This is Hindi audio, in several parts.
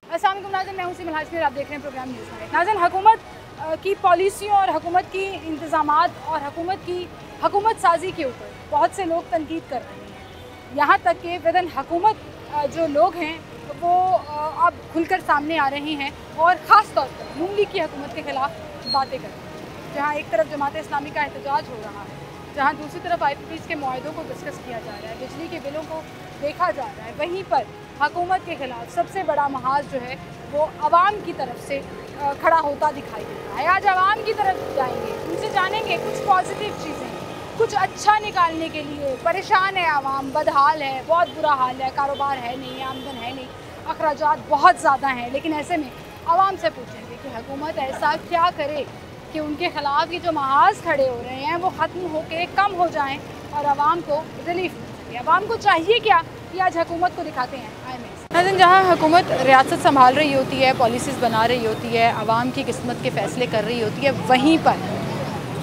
अस्सलाम वालेकुम नाज़रीन, मैं हूं सिमल हाशमी और आप देख रहे हैं प्रोग्राम न्यूज़ में। नाज़रीन, हुकूमत की पॉलिसियों और हुकूमत की इंतज़ामात और हुकूमत साजी के ऊपर बहुत से लोग तनकीद कर रहे हैं। यहाँ तक कि विदन हुकूमत जो लोग हैं वो अब खुलकर सामने आ रहे हैं और ख़ास तौर पर नून लीग की हुकूमत के ख़िलाफ़ बातें कर रहे हैं। जहाँ एक तरफ जमात इस्लामी का एहतजाज हो रहा है, जहाँ दूसरी तरफ IPPs के मुआहदों को डिस्कस किया जा रहा है, बिजली के बिलों को देखा जा रहा है, वहीं पर हुकूमत के ख़िलाफ़ सबसे बड़ा महाज जो है वो आवाम की तरफ से खड़ा होता दिखाई दे रहा है। आज आवाम की तरफ जाएंगे, उनसे जानेंगे कुछ पॉजिटिव चीज़ें, कुछ अच्छा निकालने के लिए। परेशान है आवाम, बदहाल है, बहुत बुरा हाल है, कारोबार है नहीं, आमदन है नहीं, अखराजात बहुत ज़्यादा हैं। लेकिन ऐसे में आवाम से पूछेंगे कि हुकूमत ऐसा क्या करे कि उनके ख़िलाफ़ ये जो महाज खड़े हो रहे हैं वो ख़त्म होके कम हो जाएं और आवाम को रिलीफ मिल सके। आवाम को चाहिए क्या कि आज हुकूमत को दिखाते हैं IMS। जहाँ हुकूमत रियासत संभाल रही होती है, पॉलिसीज़ बना रही होती है, आवाम की किस्मत के फ़ैसले कर रही होती है, वहीं पर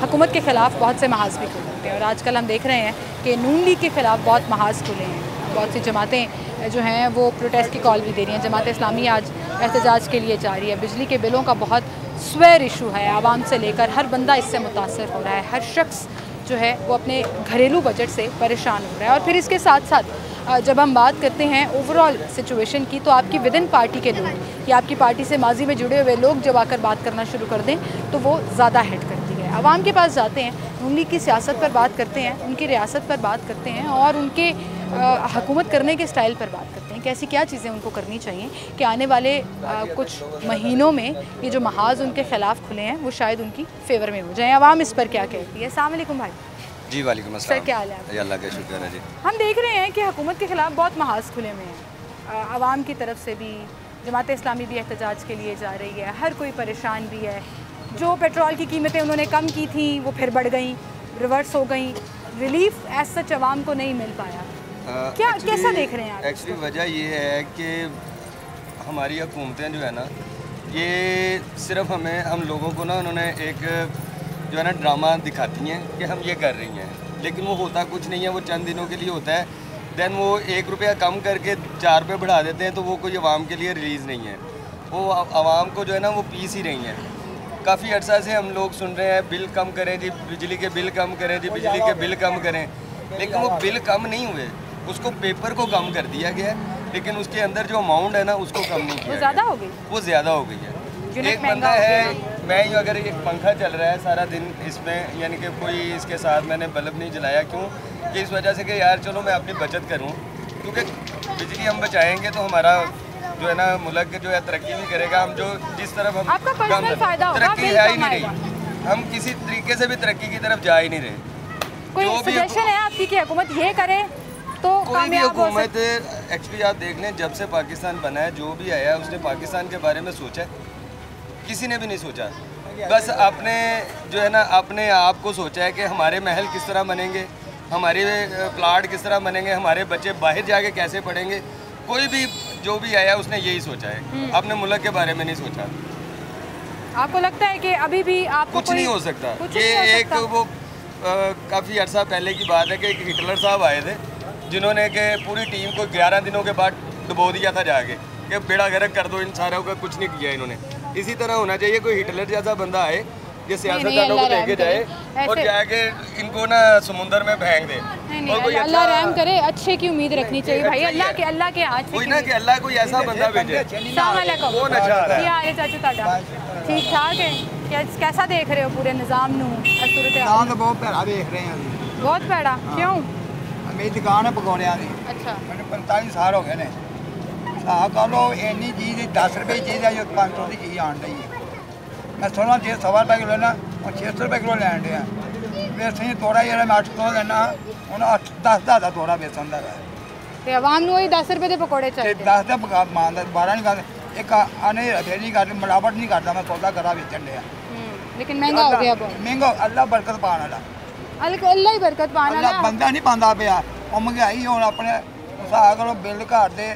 हुकूमत के ख़िलाफ़ बहुत से महाज भी खुल होते हैं। और आजकल हम देख रहे हैं कि नून लीग के ख़िलाफ़ बहुत महाज खुले हैं। बहुत सी जमातें जो हैं वो प्रोटेस्ट की कॉल भी दे रही हैं। जमात इस्लामी आज एहतजाज के लिए जा रही है। बिजली के बिलों का बहुत स्वेर इशू है, आवाम से लेकर हर बंदा इससे मुतासर हो रहा है। हर शख्स जो है वो अपने घरेलू बजट से परेशान हो रहा है। और फिर इसके साथ साथ जब हम बात करते हैं ओवरऑल सिचुएशन की, तो आपकी विदिन पार्टी के लोग या आपकी पार्टी से माजी में जुड़े हुए लोग जब आकर बात करना शुरू कर दें तो वो ज़्यादा हेड करती है। आवाम के पास जाते हैं, नून लीग की सियासत पर बात करते हैं, उनकी रियासत पर बात करते हैं और उनके हुकूमत करने के स्टाइल पर बात करते हैं कि ऐसी क्या चीज़ें उनको करनी चाहिए कि आने वाले कुछ महीनों में ये जो महाज उनके ख़िलाफ़ खुले हैं वो शायद उनकी फेवर में हो जाएँ। आवाम इस पर क्या कहती है? अस्सलाम वालेकुम भाई। जी वालेकुम अस्सलाम। सर क्या हाल है? अल्लाह का शुक्र है जी। हम देख रहे हैं कि हुकूमत के ख़िलाफ़ बहुत महाज खुले हुए हैं। आवाम की तरफ से भी जमात इस्लामी भी एहतजाज के लिए जा रही है, हर कोई परेशान भी है। जो पेट्रोल की कीमतें उन्होंने कम की थी वो फिर बढ़ गई, रिवर्स हो गई, रिलीफ एज सच आवाम को नहीं मिल पाया। क्या कैसा देख रहे हैं आप? एक्चुअली वजह ये है कि हमारी हुकूमतें जो है ना, ये सिर्फ हम लोगों को ना उन्होंने एक जो है ना ड्रामा दिखाती हैं कि हम ये कर रही हैं, लेकिन वो होता कुछ नहीं है। वो चंद दिनों के लिए होता है, दैन वो 1 रुपया कम करके 4 रुपये बढ़ा देते हैं, तो वो कोई आवाम के लिए रिलीज़ नहीं है। वो आवाम को जो है ना वो पीस ही रही हैं। काफ़ी अर्सा से हम लोग सुन रहे हैं बिल कम करें जी, बिजली के बिल कम करें जी, बिजली के बिल कम करें, लेकिन वो बिल कम नहीं हुए। उसको पेपर को कम कर दिया गया है, लेकिन उसके अंदर जो अमाउंट है ना उसको कम नहीं किया। वो ज़्यादा हो गई, वो ज़्यादा हो गई है। एक बंदा है, मैं ही अगर एक पंखा चल रहा है सारा दिन इसमें, यानी कि कोई इसके साथ मैंने बल्ब नहीं जलाया, क्यों कि इस वजह से कि यार चलो मैं अपनी बचत करूं, क्योंकि बिजली हम बचाएंगे तो हमारा जो है ना मुल्क जो है तरक्की भी करेगा। हम जो जिस तरफ हम तरक्की है ही नहीं रही, हम किसी तरीके से भी तरक्की की तरफ जा ही नहीं रहे। कोई सजेशन है आपकी कि हुकूमत ये करे तो कोई भी हुकूमत? एक्चुअली आप देख लें, जब से पाकिस्तान बना है जो भी आया उसने पाकिस्तान के बारे में सोचा है? किसी ने भी नहीं सोचा। बस अपने जो है ना अपने आप को सोचा है कि हमारे महल किस तरह बनेंगे, हमारे प्लाट किस तरह बनेंगे, हमारे बच्चे बाहर जाके कैसे पढ़ेंगे। कोई भी जो भी आया उसने यही सोचा है, अपने मुल्क के बारे में नहीं सोचा। आपको लगता है कि अभी भी आपको कुछ नहीं हो सकता? ये एक वो काफ़ी अर्सा पहले की बात है कि एक हिटलर साहब आए थे जिन्होंने कि पूरी टीम को 11 दिनों के बाद डुबो दिया था जाके कि बेड़ा गर्क कर दो इन सारों का। कुछ नहीं किया इन्होंने। इसी तरह होना चाहिए, कोई हिटलर जैसा बंदा आए जो सियासतदानों को लेके जाए और जाके इनको ना समुंदर में फेंक दे। अल्लाह रहम करे, अच्छे की उम्मीद रखनी चाहिए भाई। अल्लाह के हाथ कोई ना कि अल्लाह कोई ऐसा बंदा भेजे। कौन अच्छा है चाचू ताड़ा? ठीक ठाक है? कैसा देख रहे हो पूरे निज़ाम नूं? बहुत भैड़ा देख रहे हैं। बहुत भैड़ा क्यों? मेरी दुकान है पकौड़ियां की। अच्छा। मैंने 45 साल हो गए ने। हाँ कह लो इन्नी चीज़ 10 रुपये की चीज़ है जो 500 की चीज़ आन रही है। मैं 16 सवा रुपये किलो लेना और 600 रुपये किलो लैन रहा। बेसन तोड़ा जो मैं 800 लेना, उन्हें 10 का तोड़ा बेसन का है। आवाम ਨੂੰ ही 10 रुपये के पकौड़े चाहिए। 10 का पका मानदा 12 नहीं करते। एक आने फिर नहीं करते, मिलावट नहीं करता। मैं सौदा करा बेचन लिया, लेकिन महंगा हो गया बहुत। महंगा अल्लाह बरकत पाने वाला, अल्लाह ही बरकत पाने वाला। बंदा नहीं पाता पाया। और महंगाई हुण अपने हिसाब करो बिल घर दे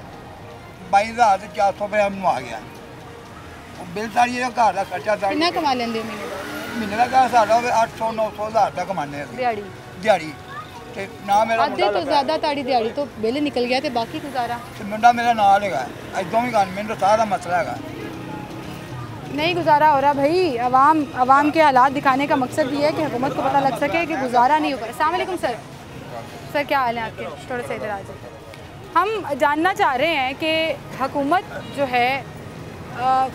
22,400 रुपये हम आ गया। बिल सारी घर का खर्चा कितना कमा लेंगे महीने का? साढ़ा 800-900 हज़ार रुपया कमाने दिहाड़ी। ਤੇ ਨਾ ਮੇਰਾ ਅੱਧੇ ਤੋਂ ਜ਼ਿਆਦਾ ਤੁਹਾਡੀ ਦਿਹਾੜੀ ਤੋਂ ਬਿੱਲ ਨਿਕਲ ਗਿਆ ਤੇ ਬਾਕੀ ਗੁਜ਼ਾਰਾ ਤੇ ਮੁੰਡਾ ਮੇਰਾ ਨਾਲ ਹੈਗਾ ਐਦੋਂ ਵੀ ਗੱਲ ਮੈਨੂੰ ਸਾਰਾ ਮਸਲਾ ਹੈਗਾ नहीं गुजारा हो रहा भाई। अवाम के हालात दिखाने का मकसद ये है कि हुकूमत को पता लग सके कि गुजारा नहीं हो पा रहा। अस्सलाम वालेकुम सर क्या हाल है आपके? थोड़ा सा इधर आ जाए। हम जानना चाह रहे हैं कि हुकूमत जो है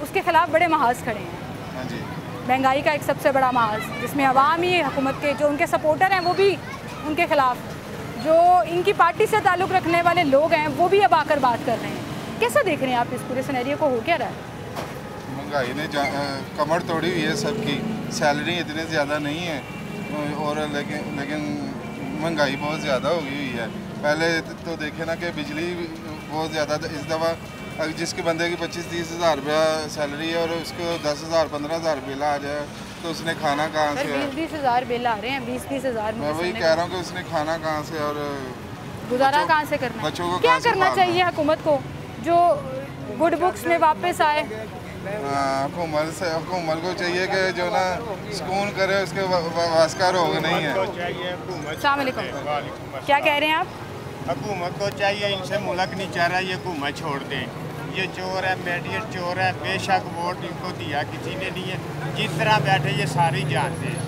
उसके ख़िलाफ़ बड़े महाज खड़े हैं। महंगाई का एक सबसे बड़ा महाज जिसमें अवाम ही हुकूमत के जो उनके सपोर्टर हैं वो भी उनके ख़िलाफ़, जो इनकी पार्टी से ताल्लुक़ रखने वाले लोग हैं वो भी अब आकर बात कर रहे हैं। कैसा देख रहे हैं आप इस पूरे सिनेरियो को? हो क्या रहा है? महंगाई ने कमर तोड़ी हुई है सबकी। सैलरी इतनी ज़्यादा नहीं है और लेकिन महंगाई बहुत ज़्यादा हो गई हुई है। पहले तो देखे ना कि बिजली बहुत ज़्यादा, इस दफ़ा जिसके बंदे की 25-30 हज़ार रुपया सैलरी है और उसको 10,000 15,000 बिल आ जाए तो उसने खाना कहाँ से? 20-20 हज़ार बिल आ रहे हैं, 20-20 हज़ार। मैं वही कह रहा हूँ कि उसने खाना कहाँ से और गुजारा कहाँ से करना है? बच्चों को क्या करना चाहिए हुकूमत को जो गुड बुक्स में वापस आए? हुकूमत को चाहिए कि जो ना सुकून करे, उसके वास का रोग नहीं है। अस्सलाम वालेकुम, क्या कह रहे हैं आप? हुकूमत को चाहिए, इनसे मुल्क नहीं चाह रहा, ये हुकूमत छोड़ दें। ये चोर है, मीडिएट चोर है, बेशक वोट इनको दिया किसी ने नहीं है, जिस तरह बैठे ये सारे जानते हैं।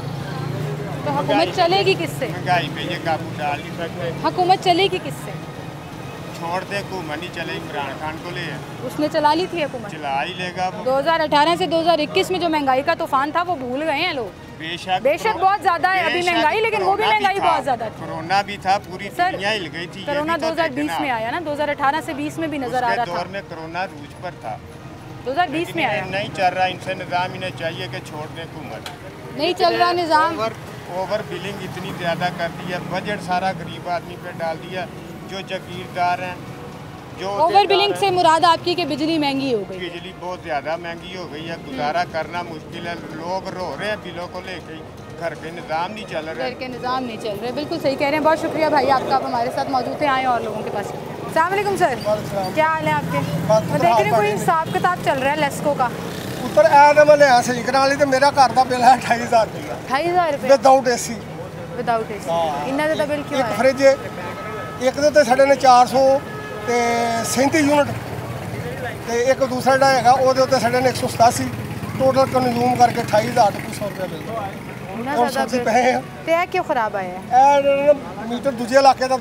तो हुकूमत चलेगी किससे? महंगाई पे ये काबू डाल नहीं सकते। हुकूमत चलेगी किससे? छोड़ दे, हुकूमत नहीं चले, इमरान खान को ले उसने चला ली थी हुकूमत, चला ही लेगा वो। 2018 से 2021 में जो महंगाई का तूफान था वो भूल गए हैं लोग। बेशक बहुत ज्यादा है अभी महंगाई, लेकिन वो भी महंगाई बहुत ज्यादा थी। कोरोना भी था, पूरी दुनिया हिल गई थी। कोरोना 2020 में आया ना, 2018 से 20 में भी नजर आ रहा था। दौर में कोरोना रूज पर था, 2020 में आया। नहीं चल रहा, इनसे निज़ाम इन्हें चाहिए कि छोड़ दें हुकूमत। नहीं चल रहा निज़ाम। ओवर बिलिंग इतनी ज़्यादा कर दी है, बजट सारा गरीब आदमी पे डाल दिया। जो जागीरदार हैं, जो ओवर बिलिंग से मुराद आपकी कि बिजली महंगी हो गई? बिजली बहुत ज़्यादा महंगी हो गई है, गुजारा करना मुश्किल है। लोग रो रहे हैं बिलों को लेकर, घर के निज़ाम नहीं चल रहे। घर के निज़ाम नहीं चल रहे, बिल्कुल सही कह रहे हैं। बहुत शुक्रिया भाई आपका, आप हमारे साथ मौजूद थे। आए और लोगों के पास। अस्सलाम वालेकुम सर, क्या हाल है आपके? मैं देख रही हूँ कोई हिसाब किताब चल रहा है लेस्को का। ਉੱਪਰ ਐ ਤਾਂ ਮੈਂ ਲਿਆ ਸਹੀ ਕਰਾ ਲਈ ਤੇ ਮੇਰਾ ਘਰ ਦਾ ਬਿੱਲ ਹੈ 28000 ਰੁਪਇਆ 28000 रुपये ਵਿਦਆਊਟ ਏਸੀ विदाउट एसी। इन्ना ज़्यादा बिल क्यों ਇੱਕ है? ਫ੍ਰਿਜ ਇੱਕ ਦੇ ਉੱਤੇ ਸਾਡੇ ਨੇ 400 ਤੇ 37 ਯੂਨਿਟ ਤੇ ਇੱਕ ਦੂਸਰਾ ਜਿਹੜਾ ਹੈਗਾ ਉਹਦੇ ਉੱਤੇ ਸਾਡੇ ਨੇ 187 ਟੋਟਲ ਕੰਜ਼ੂਮ ਕਰਕੇ 28000 ਤੇ 100 ਰੁਪਇਆ ਬਿੱਲ। इन्ना और ज़्यादा सब्जी बिल पे है। तो यह क्यों ख़राब आया है? ਇਹ ਮੀਟਰ ਦੂਜੇ ਇਲਾਕੇ ਦਾ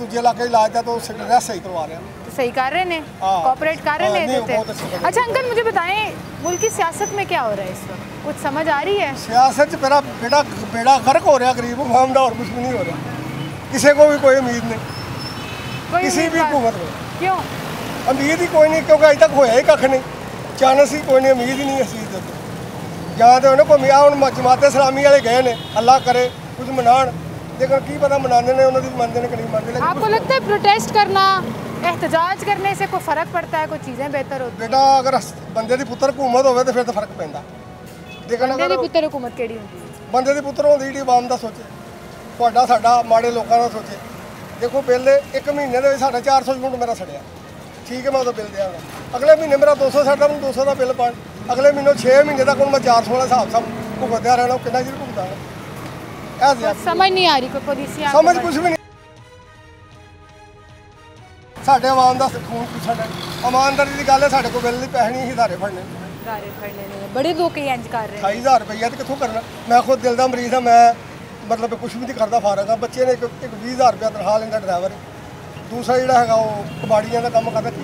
ਇਲਾਜ ਦਾ तो ਸਿਲੰਡਰ ਸਹੀ ਕਰਵਾ ਰਹੇ ਹਾਂ। तो सही कर रहे हैं, हाँ। कॉपरेट कर रहे हाँ, नहीं, हैं बहुत अच्छे कर रहे अच्छा अंकल मुझे बताएं, मुल्क की सियासत में क्या हो रहा है इस वक्त? कुछ समझ आ रही है? सियासत 'ਚ मेरा बेड़ा गर्क हो रहा गरीब आवाम का, और कुछ भी नहीं हो रहा। किसी को भी कोई उम्मीद नहीं, किसी भी हुकूमत को क्यों उम्मीद ही कोई नहीं, क्योंकि अज तक होया ही कख नहीं, चांस ही कोई नहीं, उम्मीद ही नहीं इस चीज़ की। या तो उन्हें घूमिया हूँ जमात इस्लामी वाले गए ने, अल्लाह करे कुछ मनान, लेकिन की पता मनाने ने उन्होंने मनते हैं कि नहीं मनते। आपको लगता है प्रोटेस्ट करना, एहतजाज करने से कोई फ़र्क पड़ता है, कोई चीज़ें बेहतर होती बेटा अगर बंदे की पुत्र हुकूमत हो तो फिर तो फर्क पैंदा, लेकिन हैं? अगर पुत्र हुकूमत केड़ी होती है? बंदे की पुत्र होंदी जी आवाम का सोचे, ਤੁਹਾਡਾ ਸਾਡਾ ਮਾੜੇ ਲੋਕਾਂ ਦਾ ਸੋਚੇ। देखो बिल एक महीने के साढ़े 400 यूनिट मेरा सड़िया, ठीक है मैं उदो बिल देंगा। अगले महीने मेरा 200 सड़ता, मैं 200 का बिल पान, अगले महीने 6 महीने तक मैं 400 वाला हिसाब सब भुगतया रहना, कितना चीज भुगतांगा? समझ नहीं आ रही कोई पॉलिसी, समझ कुछ भी नहीं। साढ़े आवाम का खून साढ़ा ईमानदारी की गल है, साढ़े को बिल नहीं पैसे नहीं हिदारे फड़ने, बड़े लोग इंज कर रहे हैं। 28000 रुपया तो कितों करना? मैं खुद दिल का मरीज हाँ, मैं मतलब कुछ भी नहीं करता, फारग हाँ। बच्चे ने एक 20,000 रुपया तनख्वाह लेंदा ड्राइवर, दूसरा जोड़ा है वो कबाड़ियाँ का काम करता, की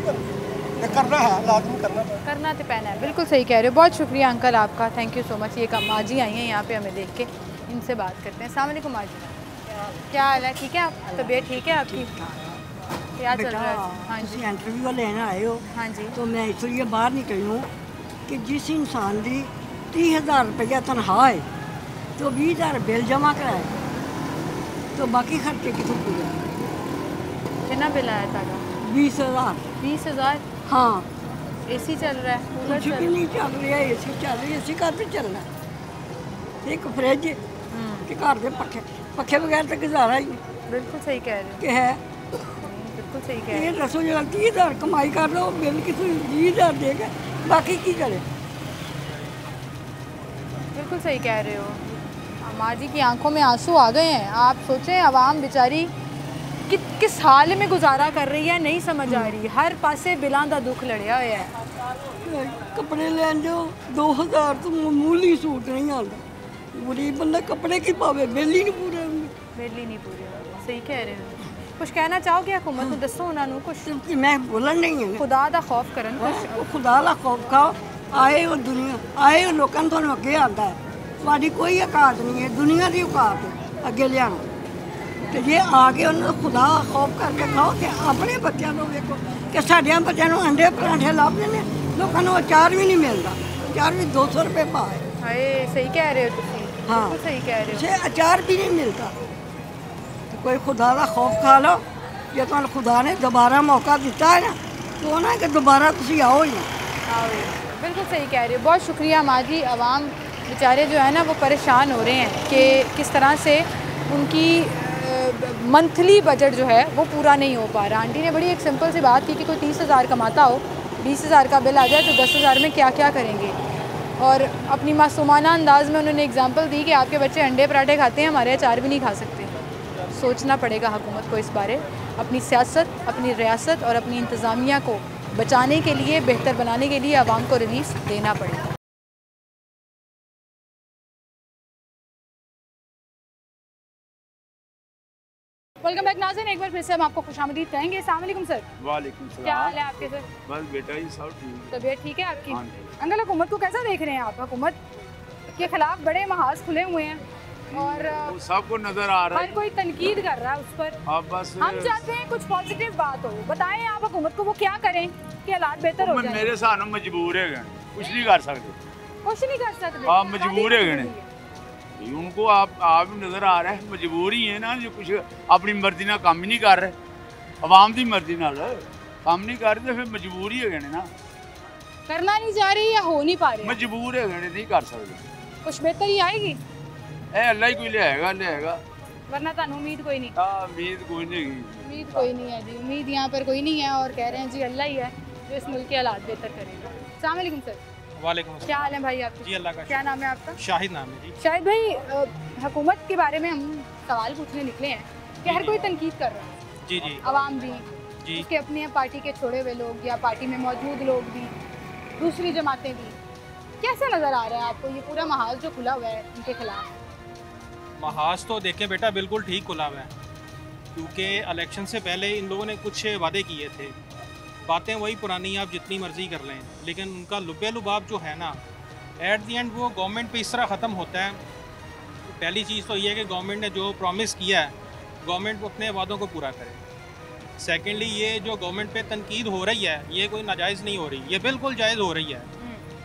करना है, लाजमी करना तो पैना है। बिल्कुल सही कह रहे हो, बहुत शुक्रिया अंकल आपका, थैंक यू सो मच। ये काम आज ही आई हैं यहाँ पे हमें देख के, इनसे बात करते हैं। अस्सलाम वालेकुम आज, क्या हाल है? ठीक है आप? तबीयत ठीक है आपकी? क्या चल रहा है? हाँ जी, इंटरव्यू लेना आए हो? हाँ जी। तो मैं इसलिए बाहर निकली हूँ कि जिस इंसान की 30,000 रुपया तनख्वाह है तो 20,000 बिल जमा कराए, तो बाकी खर्चे कितों पूरे? कितना बिल आया था? 20,000। 20,000? हाँ। एसी चल रहा है? कुछ भी नहीं चल रहा, एसी चल रही, एसी घर भी चलना है, एक फ्रिज के घर के पखे बगैर तो गुजारा ही नहीं। बिल्कुल सही कह रहे हो कि है, बिल्कुल सही कह रहे ये दसो जो 30,000 कमाई कर लो, बिल कितने 20,000 देगा, बाकी की करे? बिल्कुल सही कह रहे हो। माँ जी की आंखों में आंसू आ गए हैं। आप सोचें, आवाम बेचारी किस हाल में गुजारा कर रही है नहीं समझ आ रही। हर पासे बिलां दा दुख लड़िया होया है। कपड़े लैन जाओ 2000 तो मामूली सूट नहीं आता, गरीब बंदा कपड़े की पावे, बिल ही नहीं पूरे होंगे। बिल ही नहीं पूरे होंगे, सही कह रहे हो। कुछ कहना चाहोगे हुकूमत को? दसो उन्होंने कुछ। मैं बोलन नहीं है, खुदा दा खौफ करन कुछ। खुदा दा खौफ खाओ। आए हो दुनिया, आए हो लोगों तो अगे आता है, तुम्हारी कोई औकात नहीं है, दुनिया की औकात है अगे लिया। तो जे आके उन्होंने खुदा खौफ करके खाओ कि अपने बच्चों को देखो कि साढ़े बच्चों को अंडे पराठे लाभते हैं, लोगों को अचार भी नहीं मिलता, अचार भी 200 रुपये पाए। हाय सही कह रहे हो तुम। हाँ सही कह रहे हो, अचार भी नहीं मिलता। तो कोई खुदा का खौफ खा लो, जे तुम खुदा ने दोबारा मौका दिता है ना तो ना कि दोबारा तुम आओ ही आओ। बिल्कुल सही कह रहे हो। बहुत शुक्रिया माँ जी। आवाम बेचारे जो है ना वो परेशान हो रहे हैं कि किस तरह से उनकी मंथली बजट जो है वो पूरा नहीं हो पा रहा। आंटी ने बड़ी एक सिंपल सी बात की कि कोई 30,000 कमाता हो, 20,000 का बिल आ जाए तो 10,000 में क्या क्या करेंगे। और अपनी मासूमाना अंदाज में उन्होंने एग्जांपल दी कि आपके बच्चे अंडे पराठे खाते हैं, हमारे अचार भी नहीं खा सकते। सोचना पड़ेगा हुकूमत को इस बारे, अपनी सियासत, अपनी रियासत और अपनी इंतज़ामिया को बचाने के लिए, बेहतर बनाने के लिए आवाम को रिलीफ देना पड़ेगा। वेलकम बैक नाज़रीन, एक बार फिर से हम आपको खुशामदीद कहेंगे। अस्सलाम वालेकुम सर। वालेकुम सलाम। क्या हाल है आपके सर? बस बेटा ये सब ठीक। तबीयत ठीक है आपकी? हाँ। अंकल हुकूमत को कैसा देख रहे हैं आप? हुकूमत के खिलाफ बड़े महाज खुले हुए हैं और वो सबको नजर आ रहा हर है। कोई तनकीद कर रहा है उस पर। अब बस हम चाहते हैं कुछ पॉजिटिव बात हो। बताएं आप हुकूमत को वो क्या करें कि हालात बेहतर हो जाए। मेरे साथ मजबूर है, कुछ नहीं कर सकते। कुछ नहीं कर सकते। आप मजबूर है, उनको आप नजर आ रहा है मजबूरी है ना, जो कुछ अपनी मर्जी ना काम ही नहीं कर रहे, आवाम की मर्जी नाल काम नहीं कर रहे, फिर मजबूरी है ना, करना नहीं चाह रही या हो नहीं पा रही, मजबूर है, नहीं कर सकते। कुछ बेहतरी आएगी अल्लाह ही कोई लियाएगा वरना तुहानू उम्मीद कोई नहीं। उम्मीद कोई नहीं, उम्मीद कोई नहीं है जी, उम्मीद यहाँ पर कोई नहीं है और कह रहे हैं जी अल्लाह ही है जो इस मुल्क के हालात बेहतर करेगा। अस्सलाम वालेकुम सर। वालेकुम क्या हाल है भाई आपके? जी अल्लाह का। क्या नाम है आपका? शाहिद नाम है जी। शाहिद भाई, हुकूमत के बारे में हम सवाल पूछने निकले हैं कि हर कोई तनकीद कर रहा है, जी जी, आवाम भी जी, उसके अपने पार्टी के छोड़े हुए लोग या पार्टी में मौजूद लोग भी, दूसरी जमातें भी। कैसा नज़र आ रहा है आपको ये पूरा महाज जो खुला हुआ है उनके खिलाफ? महाज तो देखें बेटा बिल्कुल ठीक खुला हुआ है, क्योंकि इलेक्शन से पहले इन लोगों ने कुछ वादे किए थे, बातें वही पुरानी आप जितनी मर्जी कर लें, लेकिन उनका लुबे लुबाब जो है ना एट दी एंड वो गवर्नमेंट पे इस तरह ख़त्म होता है। पहली चीज़ तो ये है कि गवर्नमेंट ने जो प्रॉमिस किया है गवर्नमेंट अपने वादों को पूरा करे। सेकेंडली ये जो गवर्नमेंट पे तनकीद हो रही है ये कोई नाजायज़ नहीं हो रही, ये बिल्कुल जायज़ हो रही है।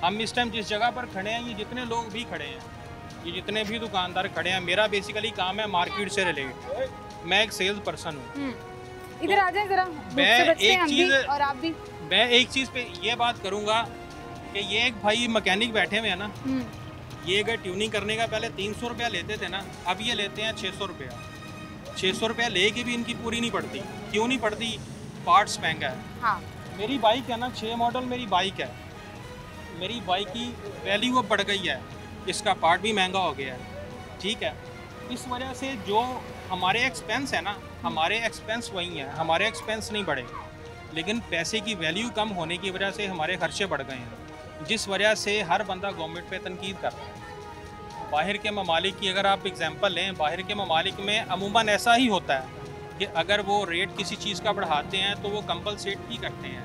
हम इस टाइम जिस जगह पर खड़े हैं, ये जितने लोग भी खड़े हैं, ये जितने भी दुकानदार खड़े हैं, मेरा बेसिकली काम है मार्केट से रिलेट, मैं एक सेल्स पर्सन हूँ। इधर आ जाए जरा, मैं एक चीज़ और आप भी। मैं एक चीज़ पे ये बात करूँगा कि ये एक भाई मैकेनिक बैठे हुए हैं ना, ये अगर ट्यूनिंग करने का पहले 300 रुपया लेते थे ना, अब ये लेते हैं 600 रुपया। 600 रुपया लेके भी इनकी पूरी नहीं पड़ती। क्यों नहीं पड़ती? पार्ट्स महंगा है। हाँ। मेरी बाइक है ना, 6 मॉडल मेरी बाइक है, मेरी बाइक की वैल्यू अब बढ़ गई है, इसका पार्ट भी महंगा हो गया है, ठीक है। इस वजह से जो हमारे एक्सपेंस है ना, हमारे एक्सपेंस वही हैं, हमारे एक्सपेंस नहीं बढ़े, लेकिन पैसे की वैल्यू कम होने की वजह से हमारे खर्चे बढ़ गए हैं, जिस वजह से हर बंदा गवर्नमेंट पे तनकीद कर रहा है। बाहर के ममालिक की अगर आप एग्जांपल लें, बाहर के ममालिक में अमूमन ऐसा ही होता है कि अगर वो रेट किसी चीज़ का बढ़ाते हैं तो वो कंपलसेट ही करते हैं।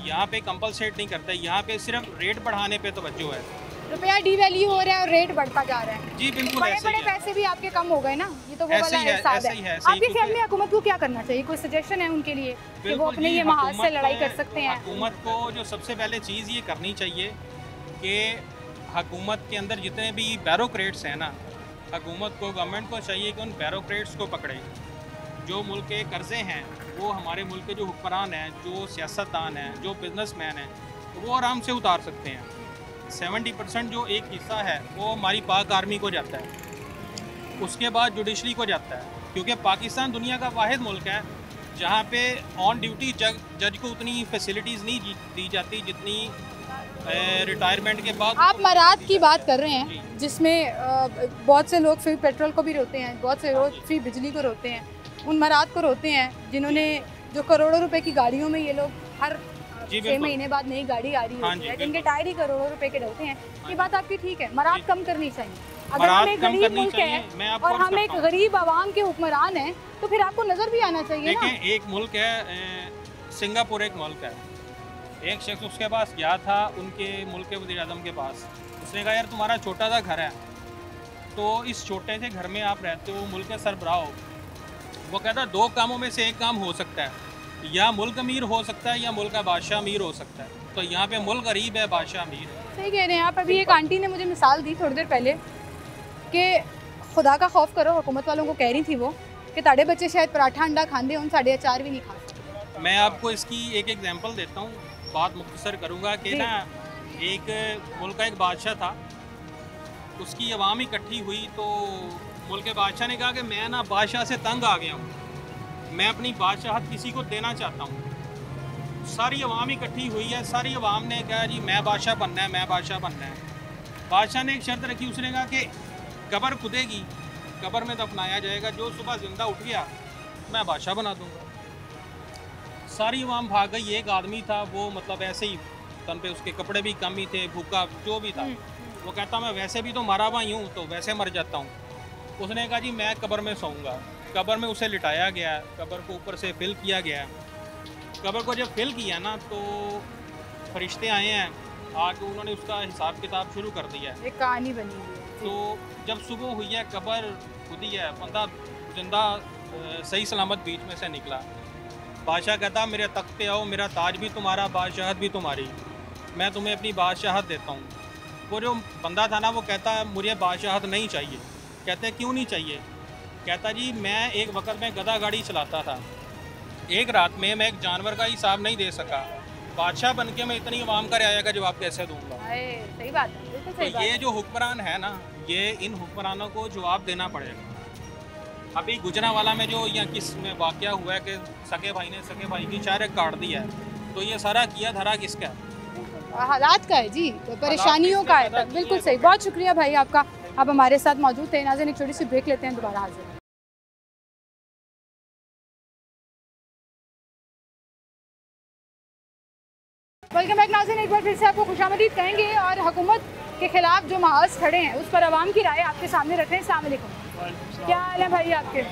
यहाँ पे कंपलसेट नहीं करते, यहाँ पे सिर्फ रेट बढ़ाने पे तवज्जो है। रुपया डीवैल्यू हो रहा है और रेट बढ़ता जा रहा है। जी बिल्कुल, बड़े पैसे भी आपके कम हो गए ना, ये तो वो वाला हिसाब है। आपके ख्याल में हुकूमत को क्या करना चाहिए? कोई सजेशन है उनके लिए कि वो अपने ये महाज से लड़ाई कर सकते हैं? हुकूमत को जो सबसे पहले चीज़ ये करनी चाहिए कि हुकूमत के अंदर जितने भी बैरोक्रेट्स हैं ना, हुकूमत को, गवर्नमेंट को चाहिए कि उन बैरोक्रेट्स को पकड़े। जो मुल्क के कर्ज़े हैं वो हमारे मुल्क के जो हुक्मरान हैं, जो सियासतदान हैं, जो बिजनेसमैन हैं, वो आराम से उतार सकते हैं। 70% जो एक हिस्सा है वो हमारी पाक आर्मी को जाता है, उसके बाद जुडिशरी को जाता है, क्योंकि पाकिस्तान दुनिया का वाहिद मुल्क है जहाँ पे ऑन ड्यूटी जज को उतनी फैसिलिटीज़ नहीं दी जाती जितनी रिटायरमेंट के बाद। आप मराद की बात कर रहे हैं जिसमें बहुत से लोग फ्री पेट्रोल को भी रोते हैं, बहुत से लोग फ्री बिजली को रोते हैं। उन मराद को रोते हैं जिन्होंने जो करोड़ों रुपए की गाड़ियों में ये लोग हर 6 महीने बाद नई गाड़ी आ रही होती है, जिनके टायर ही करोड़ों रुपए के डलते हैं। ये बात आपकी ठीक है, मराद कम करनी चाहिए। अगर हम एक गरीब मुल्क है और हम एक गरीब आवाम के हुक्मरान हैं तो फिर आपको नजर भी आना चाहिए ना। एक मुल्क है, सिंगापुर एक मुल्क है, एक शख्स उसके पास गया था, उनके मुल्क के वज़ीर आज़म के पास। उसने कहा यार तुम्हारा छोटा सा घर है, तो इस छोटे से घर में आप रहते हो, मुल्क के सरबराह हो। वो कहता 2 कामों में से एक काम हो सकता है, या मुल्क अमीर हो सकता है या मुल्क का बादशाह अमीर हो सकता है। तो यहाँ पे मुल्क गरीब है, बादशाह अमीर है। सही कह रहे हैं आप। अभी एक आंटी ने मुझे मिसाल दी थोड़ी देर पहले कि खुदा का खौफ करो, हुकूमत वालों को कह रही थी वो कि ताड़े बच्चे शायद पराठा अंडा खाते हैं, उन साढ़े अचार भी नहीं खा सकते। मैं आपको इसकी एक एग्जांपल देता हूँ, बात मुख्तसर करूँगा कि ना एक मुल्क का एक बादशाह था, उसकी अवाम इकट्ठी हुई तो मुल्क के बादशाह ने कहा कि मैं ना बादशाह से तंग आ गया हूँ, मैं अपनी बादशाहत किसी को देना चाहता हूँ। सारी अवाम इकट्ठी हुई है, सारी अवाम ने कहा जी मैं बादशाह बनना है, मैं बादशाह बनना है। बादशाह ने एक शर्त रखी, उसने कहा कि कब्र खुदेगी, कब्र में दफनाया जाएगा, जो सुबह जिंदा उठ गया मैं बादशाह बना दूंगा। सारी अवाम भाग गई। एक आदमी था, वो मतलब ऐसे ही तन पे उसके कपड़े भी कम ही थे, भूखा जो भी था, वो कहता मैं वैसे भी तो मरा हुआ ही हूँ, तो वैसे मर जाता हूँ। उसने कहा जी मैं कब्र में सोऊंगा। कब्र में उसे लिटाया गया, कब्र को ऊपर से फिल किया गया। कब्र को जब फिल किया ना तो फरिश्ते आए हैं, आके उन्होंने उसका हिसाब किताब शुरू कर दिया है। एक कहानी बनी हुई है। तो जब सुबह हुई है, कब्र खुदी है, बंदा जिंदा सही सलामत बीच में से निकला। बादशाह कहता मेरे तख्त पे आओ, मेरा ताज भी तुम्हारा, बादशाहत भी तुम्हारी, मैं तुम्हें अपनी बादशाहत देता हूँ। वो जो बंदा था ना, वो कहता मुझे बादशाहत नहीं चाहिए। कहते क्यों नहीं चाहिए? कहता जी मैं एक वक्त में गधा गाड़ी चलाता था, एक रात में मैं एक जानवर का हिसाब नहीं दे सका, बादशाह बन के मैं इतनी अवाम का रियाया का जवाब कैसे दूंगा? सही बात है, बिल्कुल सही बात है। ये जो हुक्मरान है ना, ये इन हुक्मरानों को जवाब देना पड़ेगा। अभी गुजरांवाला में जो या किस में वाक़या हुआ है कि सगे भाई ने सगे भाई की चारे काट दिया है, तो ये सारा किया धरा किसका है? हालात का है जी, परेशानियों का है। बिल्कुल सही, बहुत शुक्रिया भाई आपका, आप हमारे साथ मौजूद थे। नाज़रीन एक छोटी सी ब्रेक लेते हैं, दोबारा हाजिर। वेलकम बैक नाज़रीन, एक बार फिर से आपको खुशामदीद कहेंगे और हुकूमत के खिलाफ जो महाज खड़े हैं उस पर आवाम की राय आपके सामने रख रहे हैं। अस्सलाम वालेकुम, क्या हाल है भाई आपके?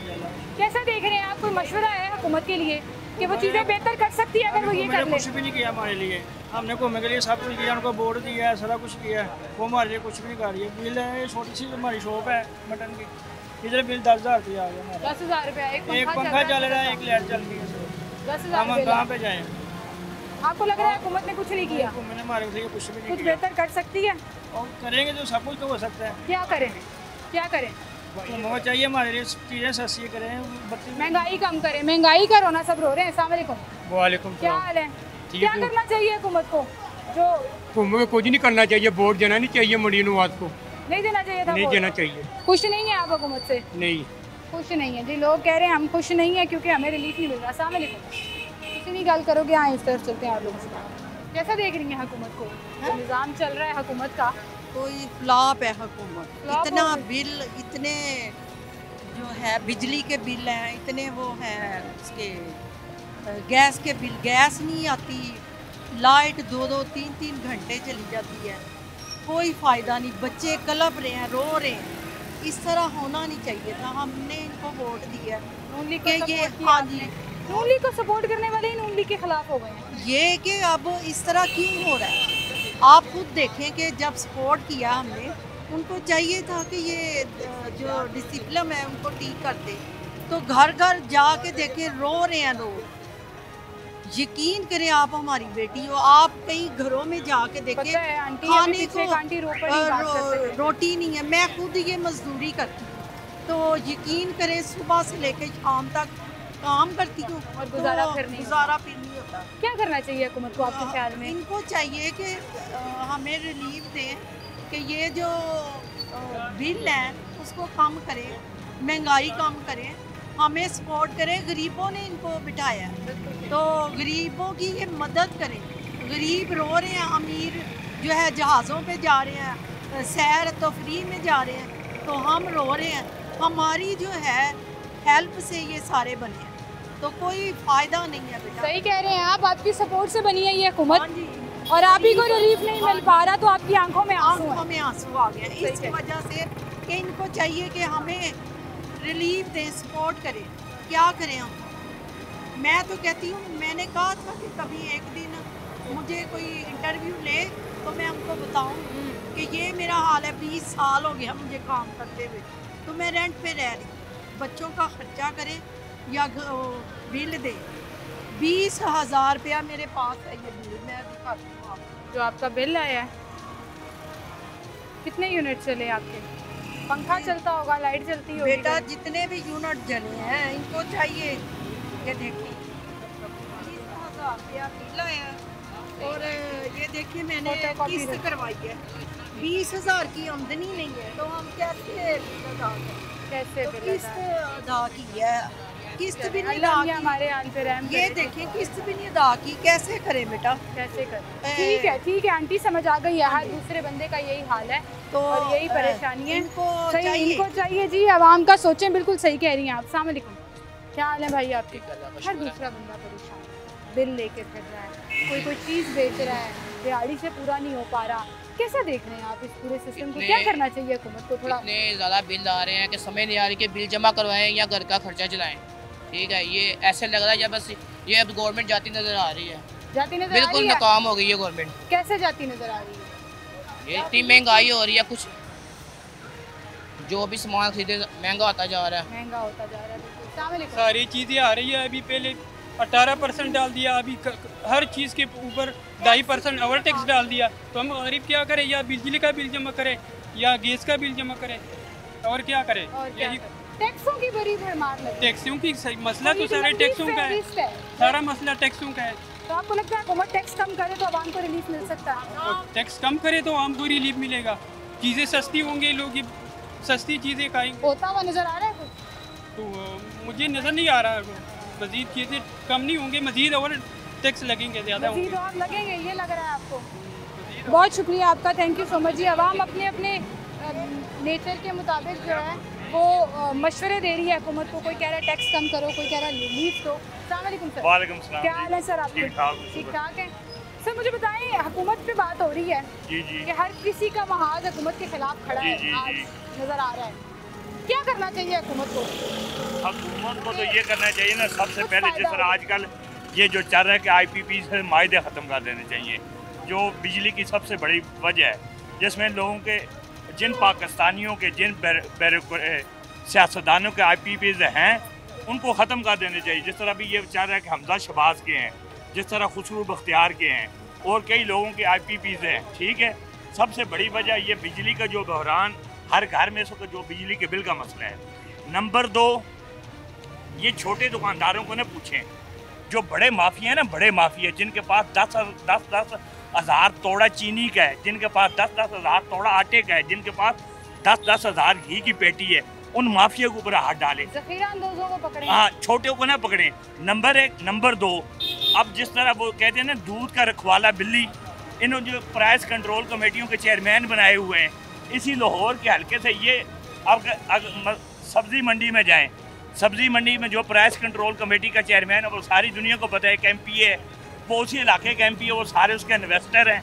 कैसा देख रहे हैं आप? कोई मशवरा है हुकूमत के लिए कि वो चीज़ें बेहतर कर सकती है अगर वो ये कर ले? कुछ भी नहीं किया हमारे लिए, हमने घूमने के लिए सब कुछ किया, उनको बोर्ड दिया है, सारा कुछ किया है, वो हमारे लिए कुछ भी नहीं कर रही है। बिल है, छोटी सी हमारी शॉप है मटन की, इधर बिल 10,000 रुपया आ गया हमारा। 10,000 रुपया? एक पंखा चल रहा है, एक लाइट चल रही है, 10,000 हम कहाँ पे जाएँ? आपको लग रहा है हुकूमत ने कुछ नहीं किया? मैंने हमारे लिए कुछ भी नहीं कुछ किया। बेहतर कर सकती है और करेंगे तो सब कुछ तो हो सकता है। क्या करें, क्या करें? वो चाहिए हमारे लिए चीज़ें सस्ती करें, महंगाई कम करें। महंगाई का रोना सब रो रहे हैं। अस्सलाम वालेकुम। वालेकुम, क्या हाल है? क्या करना चाहिए हुकूमत को? जो हुकूमत को कुछ नहीं करना चाहिए, वोट देना नहीं चाहिए मरीन नवाज को, नहीं देना चाहिए था, नहीं देना चाहिए। खुश नहीं है आप हुकूमत से? नहीं खुश नहीं है जी, लोग कह रहे हैं हम खुश नहीं है क्योंकि हमें रिलीफ नहीं मिल रहा। अस्सलाम वालेकुम, किसी नहीं गल करोगे? हाँ, इस तरफ चलते हैं आप लोगों से। कैसा देख रही हैं हुकूमत को? निज़ाम चल रहा है हुकूमत का, कोई फ्लॉप है हुकूमत। इतना बिल, इतने जो है बिजली के बिल हैं, इतने वो हैं उसके गैस के बिल, गैस नहीं आती, लाइट 2-2, 3-3 घंटे चली जाती है, कोई फ़ायदा नहीं, बच्चे कलप रहे हैं, रो रहे हैं। इस तरह होना नहीं चाहिए था। हमने इनको वोट दिया कि ये, हाँ जी, नून लीग को सपोर्ट करने वाले ही नून लीग के खिलाफ हो गए हैं। ये कि अब इस तरह क्यों हो रहा है? आप खुद देखें कि जब सपोर्ट किया हमने, उनको चाहिए था कि ये जो डिसिप्लिन है उनको ठीक कर दे। तो घर घर जाके देखें, रो रहे हैं लोग। यकीन करें, आप हमारी बेटी हो, आप कई घरों में जाके देखें, खाने को रोटी नहीं है। मैं खुद ये मजदूरी करती हूँ, तो यकीन करें सुबह से लेकर शाम तक काम करती हूँ और गुजारा फिर नहीं होता। क्या करना चाहिए हुकूमत को आपके ख्याल में? इनको चाहिए कि हमें रिलीफ दें कि ये जो बिल है उसको कम करें, महंगाई कम करें, हमें सपोर्ट करें। गरीबों ने इनको बिठाया है, तो गरीबों की ये मदद करें। गरीब रो रहे हैं, अमीर जो है जहाज़ों पे जा रहे हैं, सैर तफरीह में जा रहे हैं, तो हम रो रहे हैं। हमारी जो है हेल्प से ये सारे बने हैं, तो कोई फायदा नहीं है बेटा। सही कह रहे हैं आप, आपकी सपोर्ट से बनी है ये हुकूमत और आप ही को रिलीफ नहीं मिल पा रहा तो आपकी आंखों में आंसू आ गया। इस वजह से कि इनको चाहिए कि हमें रिलीफ दें, सपोर्ट करें। क्या करें हम? मैं तो कहती हूँ, मैंने कहा था कि कभी एक दिन मुझे कोई इंटरव्यू ले तो मैं हमको बताऊँ कि ये मेरा हाल है। 20 साल हो गया मुझे काम करते हुए, तो मैं रेंट पे रह रही, बच्चों का खर्चा करे या बिल दे। 20,000 रुपया मेरे पास है, ये बिल मैं दिखाती हूँ आपको। जो आपका बिल आया है, कितने यूनिट चले आपके? पंखा चलता होगा, लाइट चलती होगी? बेटा जितने भी यूनिट जले हैं इनको चाहिए, ये देखिए 20,000 रुपया बिल आया और ये देखिए मैंने किस्त करवाई है। 20,000 की आमदनी नहीं है तो हम कैसे अदा करें? कैसे किस्त अदा की है, किस्त भी नहीं अदा की। हमारे ये देखिए किस्त भी नहीं अदा की, कैसे करें बेटा? कैसे करें? ठीक है आंटी, समझ आ गई है, हर दूसरे बंदे का यही हाल है तो और यही परेशानी है। इनको चाहिए जी, आवाम का सोचें। बिल्कुल सही कह रही हैं आप। अस्सलाम वालेकुम, क्या हाल है भाई आपके? हर दूसरा बंदा परेशान है, बिल लेके फिर रहा है, कोई चीज़ बेच रहा है, दिहाड़ी से पूरा नहीं हो पा रहा। कैसा देख रहे हैं आप इस पूरे सिस्टम को? क्या करना चाहिए हुकूमत को? थोड़ा इतने ज़्यादा बिल आ रहे हैं कि समझ नहीं आ रही कि बिल जमा करवाएं या घर का खर्चा चलाएं। ठीक है, ये ऐसे लग रहा है जब बस ये अब गवर्नमेंट जाती नज़र आ रही है, जाती नज़र बिल्कुल नाकाम हो गई है गवर्नमेंट। कैसे जाती नज़र आ रही है? ये इतनी महंगाई हो रही है, कुछ जो भी सामान खरीदे महंगा होता जा रहा है, महंगा होता जा रहा है। सारी चीज़ें आ रही है। अभी पहले 18% डाल दिया, अभी हर चीज़ के ऊपर 2.5% ओवर टैक्स डाल दिया। तो हम गरीब क्या करें? या बिजली का बिल जमा करें या गैस का बिल जमा करें, और क्या करें? यही टैक्सों की बड़ी भरमार लगी। टैक्सों की मसला तो सारे टैक्सों का है, सारा मसला टैक्सों का है। तो आपको लगता है हुकूमत टैक्स कम करे तो आवाम को रिलीफ मिल सकता है? टैक्स कम करे तो आवाम को रिलीफ मिलेगा, चीज़ें सस्ती होंगी, लोग सस्ती चीज़ें खाएंगे। होता हुआ नज़र आ रहा है कुछ? तो मुझे नज़र नहीं आ रहा। मज़ीद चीज़ें कम नहीं होंगी, मज़ीद और टैक्स लगेंगे, ज़्यादा मज़ीद और लगेंगे, ये लग रहा है आपको? बहुत शुक्रिया आपका, थैंक यू सो मच जी। आवाम अपने अपने नेचर के मुताबिक जो है वो मशवरे दे रही है हुकूमत को। कोई कह रहा है टैक्स कम करो, कोई कह रहा है रिलीफ दो। अस्सलाम वालेकुम सर। वालेकुम सलाम। क्या हाल है सर आपके? ठीक ठाक है सर। मुझे बताएं, हुकूमत पे बात हो रही है जी जी कि हर किसी का महाज हुकूमत के खिलाफ खड़ा है, आज नज़र आ रहा है। क्या करना चाहिए हुकूमत को? हुकूमत को तो ये करना चाहिए ना, सबसे पहले जिस तरह आजकल ये जो चल रहा है कि IPP से मायदे ख़त्म कर देने चाहिए, जो बिजली की सबसे बड़ी वजह है, जिसमें लोगों के जिन पाकिस्तानियों के जिन सियासतदानों के IPPs हैं उनको ख़त्म कर देने चाहिए। जिस तरह भी ये चल रहा है कि हमजा शहबाज के हैं, जिस तरह खुसरू बख्तियार के हैं और कई लोगों के IPPs हैं। ठीक है, सबसे बड़ी वजह ये बिजली का जो बहरान हर घर में इसको जो बिजली के बिल का मसला है। नंबर 2, ये छोटे दुकानदारों को ना पूछें, जो बड़े माफिया हैं ना, बड़े माफिया जिनके पास 10 हज़ार तोड़ा चीनी का है, जिनके पास 10 हज़ार तोड़ा आटे का है, जिनके पास 10 हज़ार घी की पेटी है, उन माफिया के ऊपर हाथ डालें, ज़ख़ीराअंदोज़ों को पकड़ें। हाँ, छोटे को ना पकड़ें। नंबर 1। नंबर 2, अब जिस तरह वो कहते हैं ना दूध का रखवाला बिल्ली, इन्होंने जो प्राइस कंट्रोल कमेटियों के चेयरमैन बनाए हुए हैं, इसी लाहौर के हल्के से ये अब सब्ज़ी मंडी में जाएं, सब्ज़ी मंडी में जो प्राइस कंट्रोल कमेटी का चेयरमैन है वो सारी दुनिया को पता है कि MP है, वो उसी इलाके के MP है, वो सारे उसके इन्वेस्टर हैं।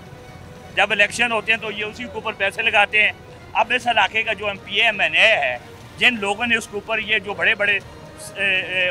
जब इलेक्शन होते हैं तो ये उसी के ऊपर पैसे लगाते हैं। अब इस इलाके का जो MP है, MNA है, जिन लोगों ने उसके ऊपर ये जो बड़े बड़े